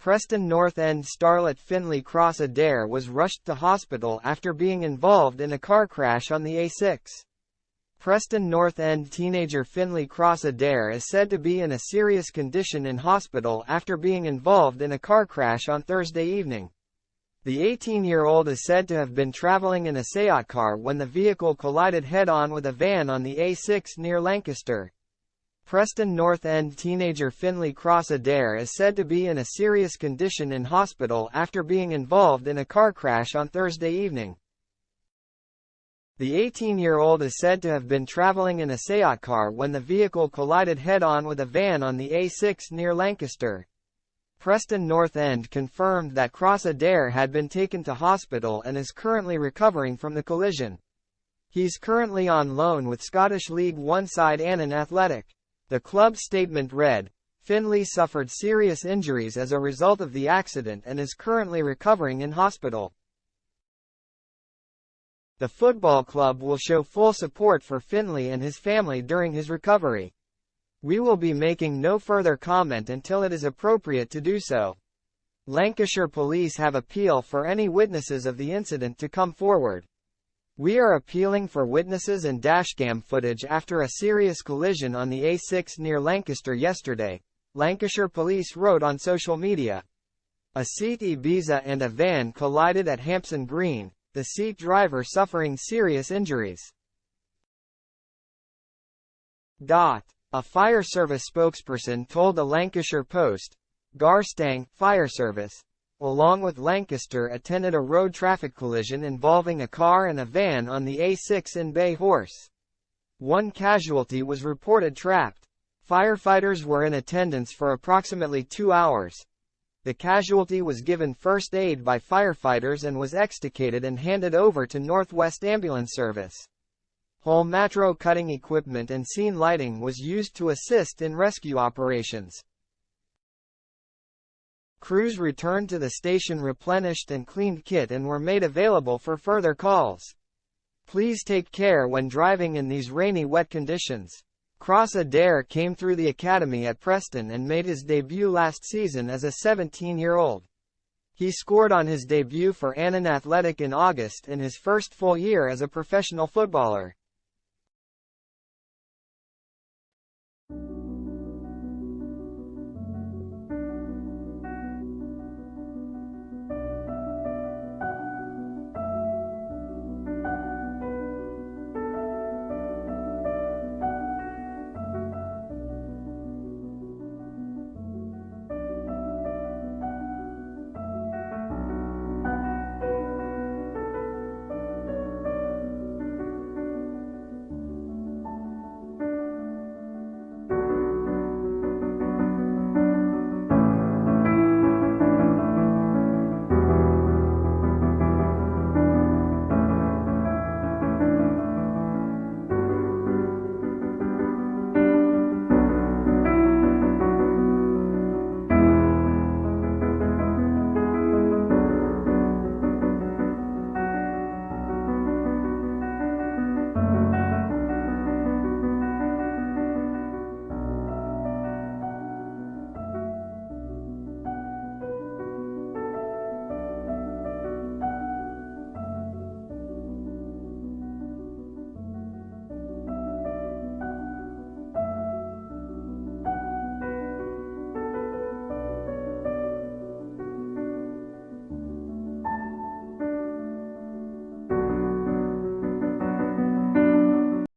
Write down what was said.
Preston North End starlet Finlay Cross-Adair was rushed to hospital after being involved in a car crash on the A6. Preston North End teenager Finlay Cross-Adair is said to be in a serious condition in hospital after being involved in a car crash on Thursday evening. The 18-year-old is said to have been travelling in a Seat car when the vehicle collided head-on with a van on the A6 near Lancaster. Preston North End teenager Finlay Cross-Adair is said to be in a serious condition in hospital after being involved in a car crash on Thursday evening. The 18-year-old is said to have been travelling in a Seat car when the vehicle collided head-on with a van on the A6 near Lancaster. Preston North End confirmed that Cross-Adair had been taken to hospital and is currently recovering from the collision. He's currently on loan with Scottish League One side Annan Athletic. The club's statement read, "Finlay suffered serious injuries as a result of the accident and is currently recovering in hospital." The football club will show full support for Finlay and his family during his recovery. "We will be making no further comment until it is appropriate to do so." Lancashire Police have appealed for any witnesses of the incident to come forward. "We are appealing for witnesses and dashcam footage after a serious collision on the A6 near Lancaster yesterday," Lancashire Police wrote on social media. A Seat Ibiza and a van collided at Hampson Green, the Seat driver suffering serious injuries. A fire service spokesperson told the Lancashire Post, Garstang Fire Service, along with Lancaster, attended a road traffic collision involving a car and a van on the A6 in Bay Horse. One casualty was reported trapped. Firefighters were in attendance for approximately 2 hours. The casualty was given first aid by firefighters and was extricated and handed over to Northwest Ambulance Service. Whole matro cutting equipment and scene lighting was used to assist in rescue operations. Crews returned to the station replenished and cleaned kit and were made available for further calls. Please take care when driving in these rainy, wet conditions. Cross-Adair came through the academy at Preston and made his debut last season as a 17-year-old. He scored on his debut for Annan Athletic in August in his first full year as a professional footballer.